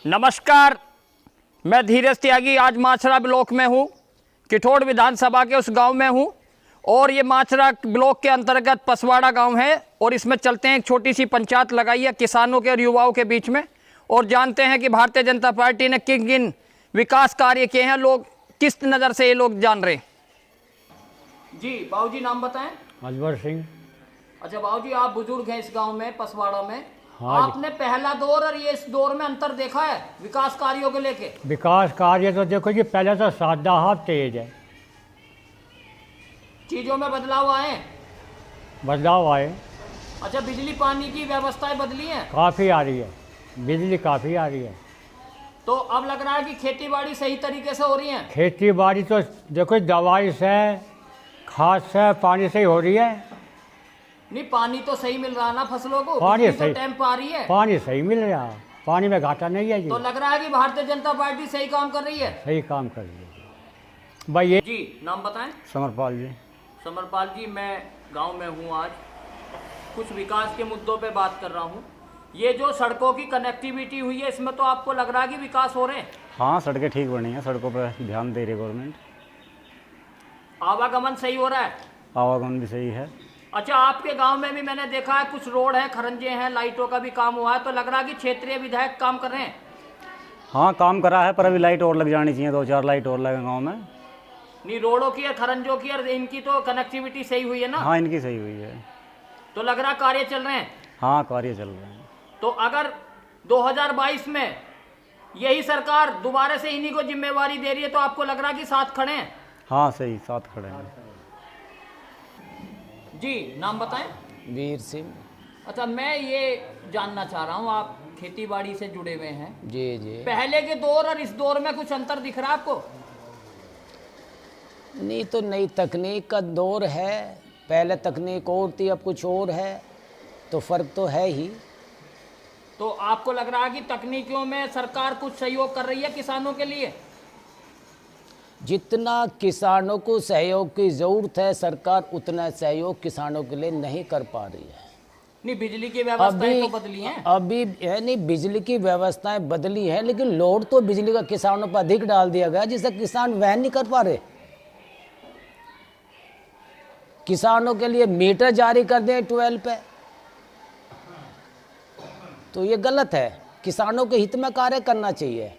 नमस्कार, मैं धीरज त्यागी आज माचरा ब्लॉक में हूँ। किठोड़ विधानसभा के उस गांव में हूँ और ये माचरा ब्लॉक के अंतर्गत पसवाड़ा गांव है और इसमें चलते हैं। एक छोटी सी पंचायत लगाई है किसानों के और युवाओं के बीच में और जानते हैं कि भारतीय जनता पार्टी ने किन किन विकास कार्य किए हैं, लोग किस नज़र से ये लोग जान रहे हैं। जी बाबूजी, नाम बताएं। अजवर सिंह। अच्छा बाबूजी, आप बुजुर्ग हैं इस गांव में पसवाड़ा में। हाँ, आपने पहला दौर और ये इस दौर में अंतर देखा है विकास कार्यों को लेके? विकास कार्य तो देखो जी, पहले तो सादा तेज है, चीजों में बदलाव आए, बदलाव आए। अच्छा, बिजली पानी की व्यवस्थाएं बदली हैं? काफ़ी आ रही है, बिजली काफ़ी आ रही है। तो अब लग रहा है कि खेती बाड़ी सही तरीके से हो रही है? खेती बाड़ी तो देखो दवाई से, खाद से, पानी से ही हो रही है। नहीं, पानी तो सही मिल रहा है ना फसलों को? पानी बिजली सही, तो टाइम पर आ रही है? पानी सही मिल रहा है, पानी में घाटा नहीं है जी। तो लग रहा है कि भारतीय जनता पार्टी सही काम कर रही है? सही काम कर रही है भाई। ये जी नाम बताएं। समरपाल जी। समरपाल जी, मैं गांव में हूं, आज कुछ विकास के मुद्दों पे बात कर रहा हूं। ये जो सड़कों की कनेक्टिविटी हुई है, इसमें तो आपको लग रहा है कि विकास हो रहे हैं? हाँ, सड़कें ठीक बनी हैं, सड़कों पर ध्यान दे रही है गवर्नमेंट। आवागमन सही हो रहा है? आवागमन भी सही है। अच्छा, आपके गांव में भी मैंने देखा है कुछ रोड है, खरंजे हैं, लाइटों का भी काम हुआ है, तो लग रहा है कि क्षेत्रीय विधायक काम कर रहे हैं? हाँ, काम करा है, पर अभी लाइट और लग जानी चाहिए, 2-4 लाइट और लगे गांव में। नहीं, रोडों की और खरंजों की और इनकी तो कनेक्टिविटी सही हुई है ना? हाँ, इनकी सही हुई है। तो लग रहा कार्य चल रहे हैं? हाँ, कार्य चल रहे हैं। तो अगर 2022 में यही सरकार दोबारा से इन्हीं को जिम्मेवारी दे रही है तो आपको लग रहा है कि साथ खड़े हैं? हाँ, सही, साथ खड़े हैं। जी नाम बताएं। वीर सिंह। अच्छा, मैं ये जानना चाह रहा हूँ, आप खेती बाड़ी से जुड़े हुए हैं। जी जी। पहले के दौर और इस दौर में कुछ अंतर दिख रहा है आपको? नहीं, तो नई तकनीक का दौर है, पहले तकनीक और थी, अब कुछ और है, तो फ़र्क तो है ही। तो आपको लग रहा है कि तकनीकियों में सरकार कुछ सहयोग कर रही है किसानों के लिए? जितना किसानों को सहयोग की ज़रूरत है, सरकार उतना सहयोग किसानों के लिए नहीं कर पा रही है। नहीं, बिजली की व्यवस्थाएं तो बदली हैं? अभी है नहीं, बिजली की व्यवस्थाएं बदली हैं, लेकिन लोड तो बिजली का किसानों पर अधिक डाल दिया गया, जिससे किसान वहन नहीं कर पा रहे। किसानों के लिए मीटर जारी कर दें 12 पे, तो ये गलत है। किसानों के हित में कार्य करना चाहिए।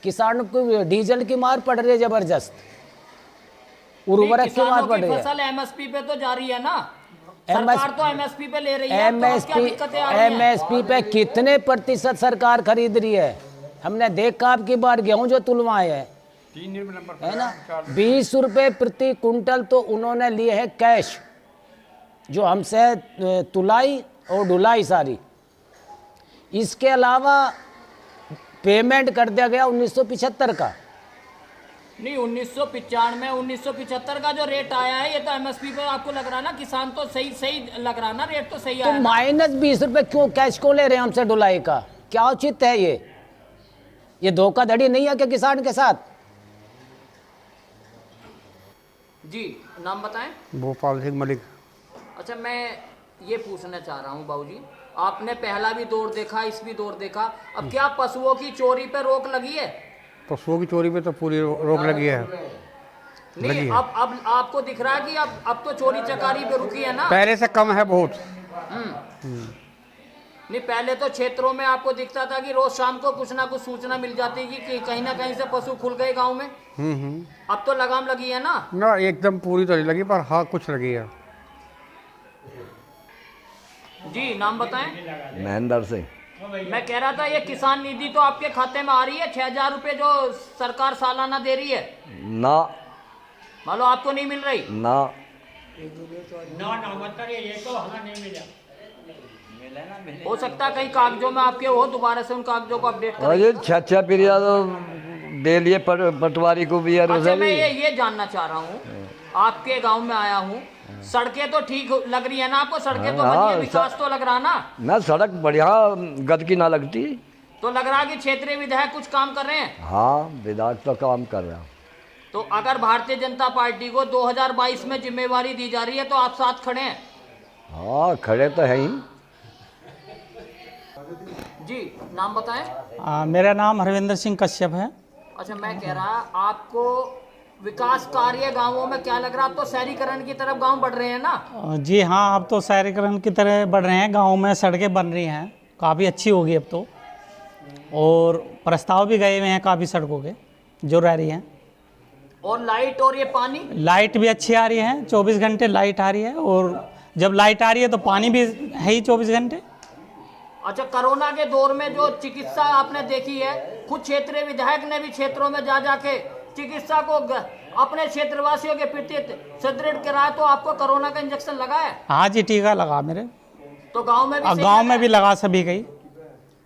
किसानों को डीजल की मार पड़ रही है जबरदस्त, उर्वरक की मार पड़ रही है। फसल एमएसपी पे तो जारी है ना? सरकार तो एमएसपी पे ले रही है, तो क्या दिक्कतें आ रही हैं? एमएसपी पे कितने प्रतिशत सरकार खरीद रही है? हमने देखा अब की बार गेहूं जो तुलवाए है, है ना, 20 रुपये प्रति कुंटल तो उन्होंने लिए है कैश, जो हमसे तुलाई और ढुलाई सारी। इसके अलावा पेमेंट कर दिया गया 1975 का। नहीं, 1995 1975 का जो रेट आया है, ये तो एमएसपी पे आपको लग रहा है ना? किसान तो सही लग रहा है ना? रेट तो सही आया तो -20 रुपये क्यों कैश को ले रहे हैं हमसे ढुलाई का? क्या उचित है ये धोखाधड़ी नहीं है क्या किसान के साथ? जी नाम बताएं। भोपाल सिंह मलिक। अच्छा, मैं ये पूछना चाह रहा हूँ बाबूजी, आपने पहला भी दौर देखा, इस भी दौर देखा, अब क्या पशुओं की चोरी पे रोक लगी है? पशुओं की चोरी पे तो पूरी रोक लगी है। नहीं, अब आपको दिख रहा है कि अब तो चोरी चकारी पे रुकी है ना? पहले से कम है बहुत। नहीं, पहले तो क्षेत्रों में आपको दिखता था कि रोज शाम को कुछ ना कुछ सूचना मिल जाती कि कहीं ना कहीं से पशु खुल गए गांव में। अब तो लगाम लगी है ना? ना, एकदम पूरी तो नहीं लगी, पर हाँ कुछ लगी है। जी नाम बताएं। महेंद्र सिंह। मैं कह रहा था, ये किसान निधि तो आपके खाते में आ रही है, 6000 रुपये जो सरकार सालाना दे रही है? ना, मानो आपको नहीं मिल रही? ना, ये तो हमें नहीं मिला। हो सकता है कहीं कागजों में आपके हो, दोबारा से उन कागजों को अपडेट करें। अरे 6 पीरियड दे लिए पटवारी को भी। अच्छा, मैं ये जानना चाह रहा हूँ, आपके गांव में आया हूँ, सड़कें तो ठीक लग रही है ना आपको? सड़कें तो बनी है, विकास तो लग रहा ना? सड़क बढ़िया गद की ना लगती, तो लग रहा है कि क्षेत्रीय विधायक कुछ काम कर रहे हैं? हाँ, विधायक तो काम कर रहा। तो अगर भारतीय जनता पार्टी को 2022 में जिम्मेवारी दी जा रही है तो आप साथ खड़े हैं? हाँ, खड़े तो है ही। जी नाम बताएं। मेरा नाम हरविंदर सिंह कश्यप है। अच्छा, मैं कह रहा आपको विकास कार्य गांवों में क्या लग रहा है? अब तो शहरीकरण की तरफ गांव बढ़ रहे हैं ना? जी हाँ, अब तो शहरीकरण की तरह बढ़ रहे हैं। गांव में सड़कें बन रही हैं, काफ़ी अच्छी होगी अब तो, और प्रस्ताव भी गए हुए हैं काफ़ी सड़कों के जो रह रही हैं। और लाइट और ये पानी? लाइट भी अच्छी आ रही है, 24 घंटे लाइट आ रही है, और जब लाइट आ रही है तो पानी भी है ही 24 घंटे। अच्छा, कोरोना के दौर में जो चिकित्सा आपने देखी है, कुछ क्षेत्रीय विधायक ने भी क्षेत्रों में जा जाके चिकित्सा को अपने क्षेत्रवासियों के प्रति सुदृढ़ कराया, तो आपको कोरोना का इंजेक्शन लगा है? हाँ जी, टीका लगा मेरे। तो गांव में भी गांव में भी लगा सभी कई,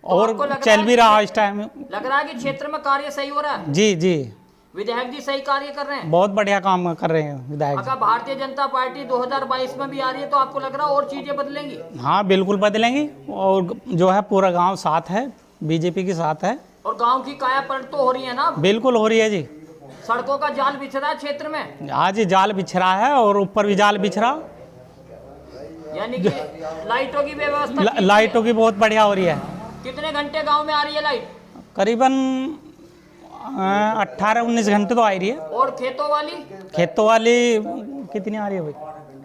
और चल भी रहा इस टाइम। लग रहा है कि क्षेत्र में कार्य सही हो रहा है? जी जी, विधायक जी सही कार्य कर रहे हैं, बहुत बढ़िया काम कर रहे हैं विधायक। अगर भारतीय जनता पार्टी 2022 में भी आ रही है तो आपको लग रहा है और चीजें बदलेंगी? हाँ बिल्कुल बदलेंगी, और जो है पूरा गांव साथ है, बीजेपी के साथ है। और गांव की काया पलट तो हो रही है ना? बिल्कुल हो रही है जी। सड़कों का जाल बिछ रहा है क्षेत्र में? हाँ जी, जाल बिछ रहा है, और ऊपर भी जाल बिछ रहा, यानी कि लाइटों की व्यवस्था लाइटों की बहुत बढ़िया हो रही है। कितने घंटे गांव में आ रही है लाइट? करीबन 18-19 घंटे तो आ रही है। और खेतों वाली? खेतों वाली कितनी आ रही है भाई?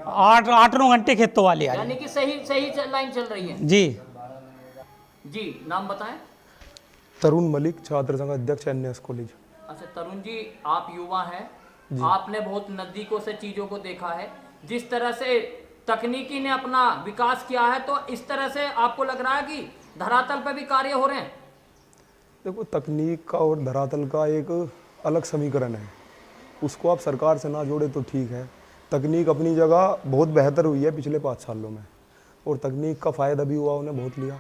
8-9 घंटे खेतों वाली आ रही यानी कि सही लाइन चल रही है। है जी। जी नाम बताएं। तरुण मलिक, छात्र संघ अध्यक्ष, एनएस कॉलेज। अच्छा तरुण जी, आप युवा हैं, आपने बहुत नजदीकों से चीजों को देखा है। जिस तरह से तकनीकी ने अपना विकास किया है, तो इस तरह से आपको लग रहा है कि धरातल पर भी कार्य हो रहे हैं? देखो, तकनीक का और धरातल का एक अलग समीकरण है, उसको आप सरकार से ना जोड़े तो ठीक है। तकनीक अपनी जगह बहुत बेहतर हुई है पिछले 5 सालों में, और तकनीक का फ़ायदा भी युवाओं ने बहुत लिया।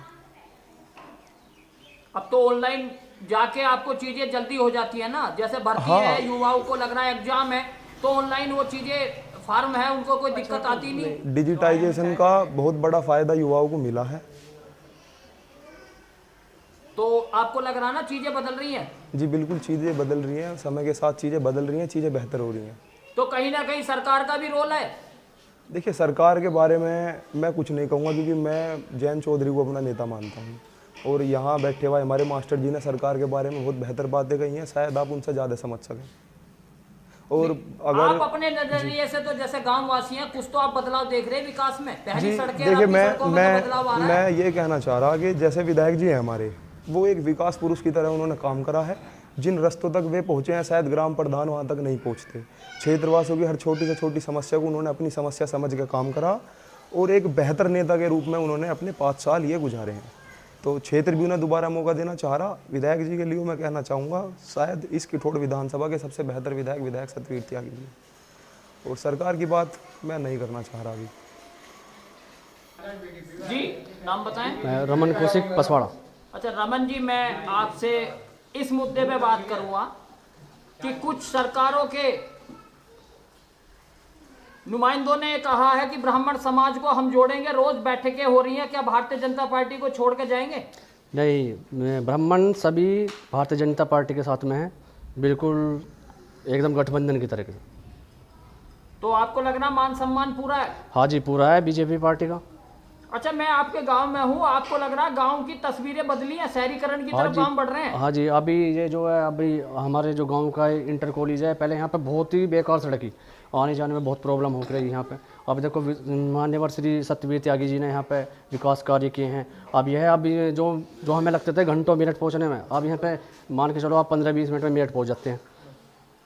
अब तो ऑनलाइन जाके आपको चीजें जल्दी हो जाती है ना, जैसे भर्ती है, युवाओं को लग रहा है एग्जाम है, तो ऑनलाइन वो चीजें फार्म है, उनको कोई दिक्कत आती नहीं। डिजिटाइजेशन का बहुत बड़ा फ़ायदा युवाओं को मिला है। तो आपको लग रहा है ना चीजें बदल रही हैं? जी बिल्कुल, चीज़ें बदल रही हैं, समय के साथ चीज़ें बदल रही हैं, चीज़ें बेहतर हो रही हैं। तो कहीं ना कहीं सरकार का भी रोल है? देखिए, सरकार के बारे में मैं कुछ नहीं कहूँगा, क्योंकि मैं जयंत चौधरी को अपना नेता मानता हूँ, और यहाँ बैठे हुए हमारे मास्टर जी ने सरकार के बारे में बहुत बेहतर बातें कही हैं, शायद आप उनसे ज़्यादा समझ सकें। और अगर आप अपने नजरिए से तो जैसे गांव वासी हैं, कुछ तो आप बदलाव देख रहे हैं विकास में? पहली सड़कें, देखिए, आपकी सड़कों में तो बदलाव आ रहा है। मैं ये कहना चाह रहा कि जैसे विधायक जी हैं हमारे, वो एक विकास पुरुष की तरह उन्होंने काम करा है। जिन रस्तों तक वे पहुँचे हैं, शायद ग्राम प्रधान वहाँ तक नहीं पहुँचते। क्षेत्रवासियों की हर छोटी से छोटी समस्या को उन्होंने अपनी समस्या समझ के काम करा, और एक बेहतर नेता के रूप में उन्होंने अपने 5 साल ये गुजारे हैं। तो क्षेत्र भी उन्हें दोबारा मौका देना चाह रहा। विधायक जी के लिए मैं कहना चाहूँगा, शायद इस किठोड़ विधानसभा के सबसे बेहतर विधायक सतवीर त्यागी जी, और सरकार की बात मैं नहीं करना चाह रहा अभी। जी नाम बताएं। मैं रमन कौशिक, पसवाड़ा। अच्छा रमन जी, मैं आपसे इस मुद्दे पे बात करूंगा कि कुछ सरकारों के नुमाइंदों ने कहा है कि ब्राह्मण समाज को हम जोड़ेंगे, रोज बैठकें हो रही हैं, क्या भारतीय जनता पार्टी को छोड़ के जाएंगे? नहीं, ब्राह्मण सभी भारतीय जनता पार्टी के साथ में हैं, बिल्कुल एकदम गठबंधन की तरह। तो आपको लग रहा मान सम्मान पूरा है? हाँ जी, पूरा है बीजेपी पार्टी का। अच्छा, मैं आपके गांव में हूँ, आपको लग रहा है गांव की तस्वीरें बदली हैं, शहरीकरण की तरफ गांव बढ़ रहे हैं? हाँ जी, अभी ये जो है, अभी हमारे जो गांव का इंटर कॉलेज है, पहले यहाँ पे बहुत ही बेकार सड़क, आने जाने में बहुत प्रॉब्लम हो रही है यहाँ पे। अब देखो, मान्यवर श्री सत्यवीर त्यागी जी ने यहाँ पे विकास कार्य किए हैं। अब यह अभी जो हमें लगते थे घंटों मिनट पहुँचने में, अब यहाँ पे मान के चलो आप 15-20 मिनट में मिनट पहुँच जाते हैं।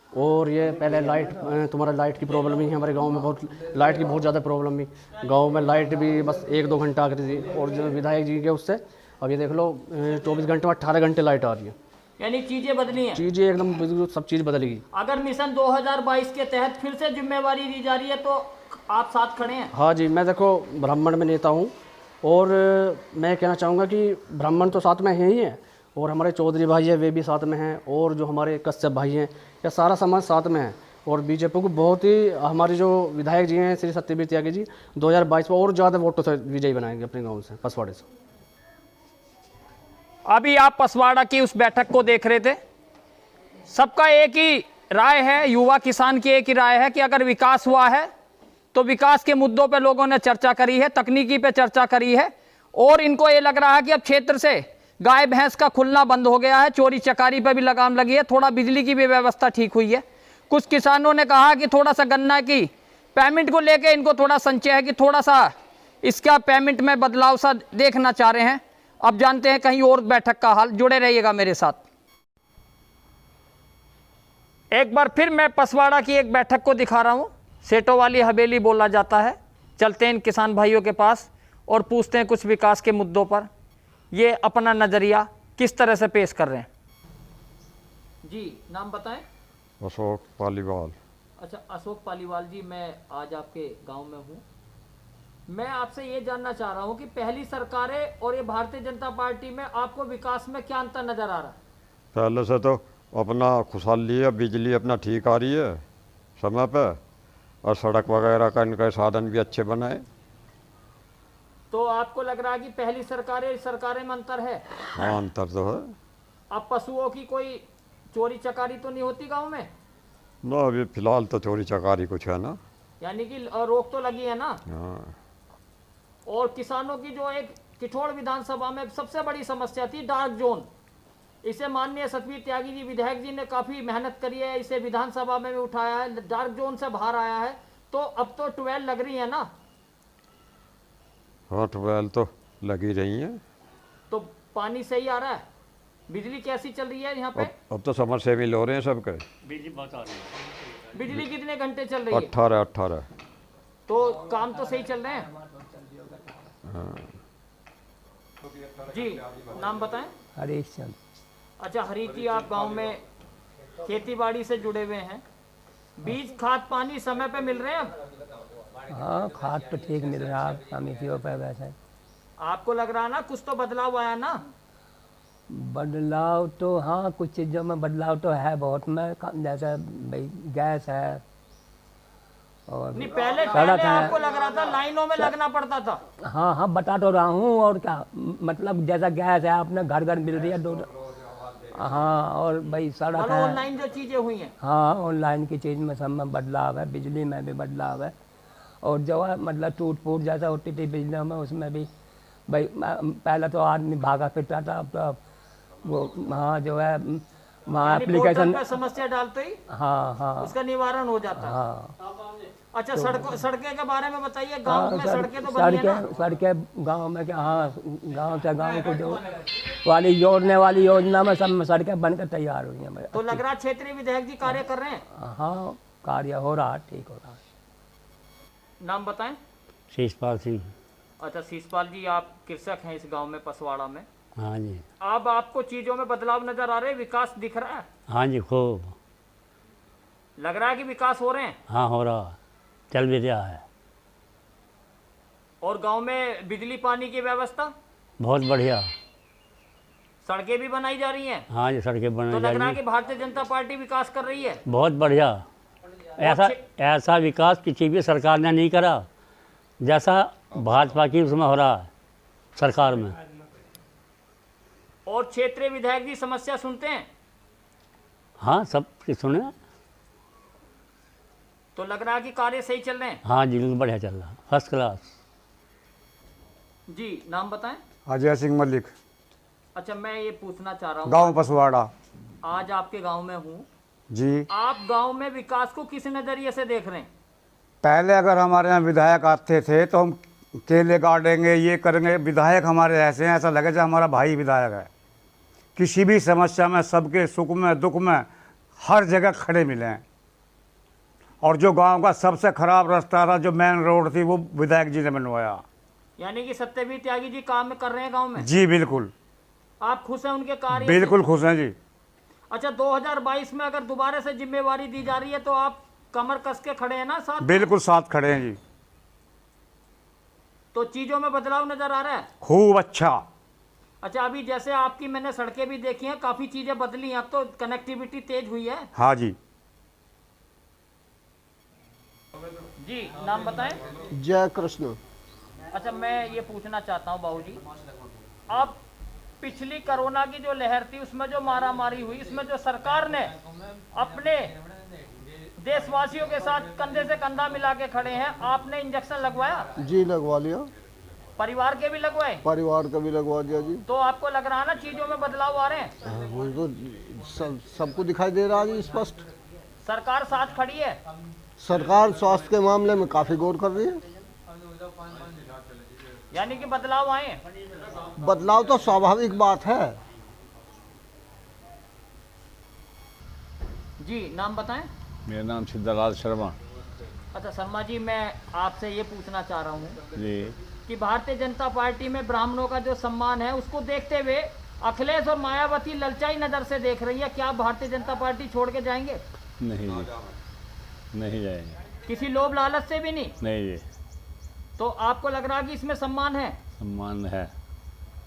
और ये पहले लाइट की प्रॉब्लम ही हमारे गांव में, लाइट की बहुत ज़्यादा प्रॉब्लम भी गांव में। लाइट भी बस 1-2 घंटा आ रही थी, और जो विधायक जी के उससे अब ये देख लो 24 घंटे में 18 घंटे लाइट आ रही है। यानी चीजें बदली हैं? चीज़ें एकदम सब चीज़ बदलेगी। अगर मिशन 2022 के तहत फिर से जिम्मेवारी दी जा रही है तो आप साथ खड़े हैं? हाँ जी, मैं देखो ब्राह्मण में नेता हूँ, और मैं कहना चाहूँगा कि ब्राह्मण तो साथ में ही हैं, और हमारे चौधरी भाई है वे भी साथ में हैं, और जो हमारे कश्यप भाई हैं, या सारा समाज साथ में है। और बीजेपी को बहुत ही, हमारे जो विधायक जी हैं श्री सत्यवीर त्यागी जी, 2022 में और ज़्यादा वोटों से विजयी बनाएंगे अपने गांव से, पसवाड़े से। अभी आप पसवाड़ा की उस बैठक को देख रहे थे, सबका एक ही राय है, युवा किसान की एक ही राय है कि अगर विकास हुआ है तो विकास के मुद्दों पे लोगों ने चर्चा करी है, तकनीकी पे चर्चा करी है, और इनको ये लग रहा है कि अब क्षेत्र से गाय भैंस का खुलना बंद हो गया है, चोरी चकारी पर भी लगाम लगी है, थोड़ा बिजली की भी व्यवस्था ठीक हुई है। कुछ किसानों ने कहा कि थोड़ा सा गन्ना की पेमेंट को लेकर इनको थोड़ा संशय है कि थोड़ा सा इसका पेमेंट में बदलाव सा देखना चाह रहे हैं। अब जानते हैं कहीं और बैठक का हाल, जुड़े रहिएगा मेरे साथ। एक बार फिर मैं पसवाड़ा की एक बैठक को दिखा रहा हूं, सेठों वाली हवेली बोला जाता है। चलते हैं इन किसान भाइयों के पास और पूछते हैं कुछ विकास के मुद्दों पर, ये अपना नजरिया किस तरह से पेश कर रहे हैं। जी, नाम बताएं। अशोक पालीवाल। अच्छा, अशोक पालीवाल जी, मैं आज आपके गांव में हूं। मैं आपसे ये जानना चाह रहा हूं कि पहली सरकारें और ये भारतीय जनता पार्टी में आपको विकास में क्या अंतर नजर आ रहा है? पहले से तो अपना खुशहाली है, बिजली अपना ठीक आ रही है समय पे, और सड़क वगैरह का इनके साधन भी अच्छे बनाए। तो आपको लग रहा है कि पहली सरकारें में अंतर है? हाँ, अंतर तो है। अब पशुओं की कोई चोरी चकारी तो नहीं होती गांव में? ना, अभी फिलहाल तो चोरी चकारी कुछ है ना, यानी कि रोक तो लगी है ना। हाँ। और किसानों की जो एक किठौड़ विधानसभा में सबसे बड़ी समस्या थी डार्क जोन, इसे माननीय सतवीर त्यागी जी विधायक जी ने काफी मेहनत करी है, इसे विधानसभा में भी उठाया है, डार्क जोन से बाहर आया है। तो अब तो 12 लग रही है ना? हाँ, 12 तो लगी रही है। तो पानी सही आ रहा है? बिजली कैसी चल रही है यहाँ पे? अब तो समर सेविल हो रहे हैं सबके। बिजली कितने घंटे चल रही है? 18। तो काम तो सही चल रहे हैं? हाँ। जी, नाम बताएं। हरीश चंद। अच्छा हरीश जी, आप गांव में खेती बाड़ी से जुड़े हुए हैं, बीज खाद पानी समय पे मिल रहे हैं अब? हाँ, खाद तो ठीक मिल रहा है समितियों पे। वैसे आपको लग रहा है ना कुछ तो बदलाव आया ना? बदलाव तो हाँ, कुछ चीज़ों में बदलाव तो है बहुत में, जैसे भाई गैस है और नहीं, पहले सड़क है। आपको लग रहा था लाइनों में लगना पड़ता था। हाँ हाँ, बता तो रहा हूँ। और क्या मतलब, जैसा गैस है अपने घर घर मिल रही है दो। हाँ, और भाई सड़क है, ऑनलाइन जो चीजें हुई हैं। हाँ, ऑनलाइन की चीज़ में सब में बदलाव है, बिजली में भी बदलाव है। और जो है मतलब टूट फूट जैसा होती थी बिजली में, उसमें भी भाई पहले तो आदमी भागा फिरता था, अब तो वो हाँ जो है वहाँ एप्लीकेशन समस्या डालते ही हाँ हाँ उसका निवारण हो जाता है। हाँ। अच्छा, सड़कें के बारे में बताइए। गांव में सड़कें तो बनी है ना? सड़कें गांव में क्या, हाँ, गांव से गांव को जो वाली जोड़ने वाली योजना में सब में सड़कें बनकर तैयार हुई हैं। तो लग रहा क्षेत्रीय विधायक जी कार्य कर रहे हैं? हाँ, कार्य हो रहा है, ठीक हो रहा है। नाम बताएं। शीशपाल सिंह। अच्छा शीशपाल जी, आप कृषक हैं इस गांव में पसवाड़ा में। हाँ जी। अब आपको चीजों में बदलाव नजर आ रहे हैं, विकास दिख रहा है? हाँ जी, खूब लग रहा है कि विकास हो रहे हैं? हाँ, हो रहा, चल भी रहा है। और गांव में बिजली पानी की व्यवस्था बहुत बढ़िया। सड़कें भी बनाई जा रही हैं? हाँ जी, सड़कें तो बनाई लग जा रहा रही है कि भारतीय जनता पार्टी विकास कर रही है? बहुत बढ़िया। ऐसा विकास किसी भी सरकार ने नहीं करा जैसा भाजपा की उसमें हो रहा है सरकार में। और क्षेत्रीय विधायक जी समस्या सुनते हैं? हाँ, सब सुने। तो लग रहा है कि कार्य सही चल रहे हैं? हाँ जी, बढ़िया चल रहा, फर्स्ट क्लास। जी, नाम बताएं। अजय सिंह मलिक, अच्छा, मैं ये पूछना चाह रहा हूँ, गांव पसवाड़ा। आज आपके गांव में हूँ जी। आप गांव में विकास को किस नजरिए से देख रहे हैं? पहले अगर हमारे यहाँ विधायक आते थे तो हम केले काटेंगे, ये करेंगे। विधायक हमारे ऐसे हैं, ऐसा लगे जैसे हमारा भाई विधायक है। किसी भी समस्या में, सबके सुख में दुख में हर जगह खड़े मिले हैं। और जो गांव का सबसे खराब रास्ता था, जो मेन रोड थी, वो विधायक जी ने बनवाया। यानी कि सत्यवीर त्यागी जी काम कर रहे हैं गांव में? जी बिल्कुल। आप खुश हैं उनके कार्य से? बिल्कुल खुश हैं जी। अच्छा, 2022 में अगर दोबारा से जिम्मेवारी दी जा रही है तो आप कमर कस के खड़े हैं ना साथ? बिल्कुल साथ खड़े हैं जी। तो चीजों में बदलाव नजर आ रहा है? खूब अच्छा। अच्छा, अभी जैसे आपकी मैंने सड़कें भी देखी हैं, काफी चीजें बदली हैं, अब तो कनेक्टिविटी तेज हुई है। हाँ जी। जी, नाम बताएं। जय कृष्ण। अच्छा, मैं ये पूछना चाहता हूँ बाबूजी, अब पिछली कोरोना की जो लहर थी उसमें जो मारामारी हुई, इसमें जो सरकार ने अपने देशवासियों के साथ कंधे से कंधा मिला के खड़े हैं, आपने इंजेक्शन लगवाया? जी लगवा लिया। परिवार के भी लगवाए? परिवार का भी लगवा दिया जी। तो आपको लग रहा है ना चीजों में बदलाव आ रहे हैं? हाँ, वो तो सबको दिखाई दे रहा है जी स्पष्ट। सरकार साथ खड़ी है? सरकार स्वास्थ्य के मामले में काफी गौर कर रही है। यानी कि बदलाव आए हैं? बदलाव तो स्वाभाविक बात है। जी नाम बताएं। मेरा नाम सिद्धालाल शर्मा। अच्छा शर्मा जी, मैं आपसे ये पूछना चाह रहा हूँ जी कि भारतीय जनता पार्टी में ब्राह्मणों का जो सम्मान है उसको देखते हुए अखिलेश और मायावती ललचाई नजर से देख रही है, क्या आप भारतीय जनता पार्टी छोड़ के जाएंगे? नहीं जी, नहीं जाएंगे। किसी लोभ लालच से भी नहीं? नहीं जी। तो आपको लग रहा है कि इसमें सम्मान है? सम्मान है।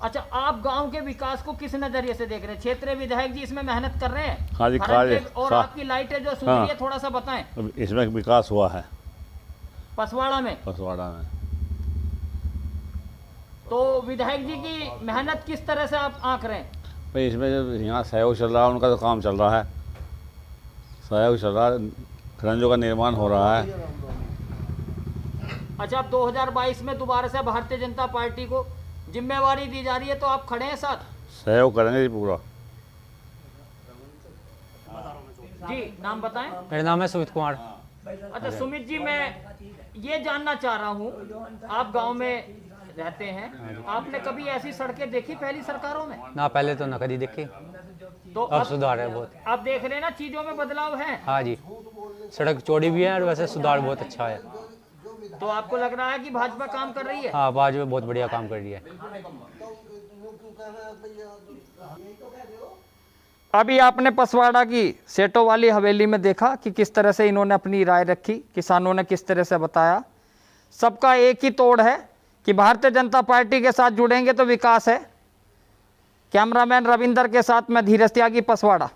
अच्छा, आप गांव के विकास को किस नजरिए से देख रहे हैं? क्षेत्रीय विधायक जी इसमें मेहनत कर रहे हैं? हाँ जी, और आपकी लाइटें जो सुधरी है थोड़ा सा बताएं। इसमें विकास हुआ है पसवाड़ा में? पसवाड़ा में। तो विधायक जी की मेहनत किस तरह से आप आंक रहे हैं? भाई इसमें जो यहाँ सहयोग चल रहा है उनका तो काम चल रहा है, सहयोग चल रहा है, खरंजों का निर्माण हो रहा है। अच्छा, अब 2022 में दोबारा से भारतीय जनता पार्टी को जिम्मेवारी दी जा रही है, तो आप खड़े हैं साथ? सहयोग करेंगे जी पूरा। जी नाम बताएं। मेरा नाम है सुमित कुमार। अच्छा सुमित जी, मैं ये जानना चाह रहा हूँ, आप गांव में रहते हैं, आपने कभी ऐसी सड़कें देखी पहली सरकारों में? ना पहले तो ना कभी देखी, तो अब सुधार है बहुत। आप देख रहे हैं ना चीजों में बदलाव है? हाँ जी, सड़क चौड़ी भी है और वैसे सुधार बहुत अच्छा है। तो आपको लग रहा है कि भाजपा काम कर रही है? हाँ, भाजपा बहुत बढ़िया काम कर रही है। अभी आपने पसवाड़ा की सेठों वाली हवेली में देखा कि किस तरह से इन्होंने अपनी राय रखी, किसानों ने किस तरह से बताया। सबका एक ही तोड़ है कि भारतीय जनता पार्टी के साथ जुड़ेंगे तो विकास है। कैमरामैन रविंदर के साथ मैं धीरज त्यागी, पसवाड़ा।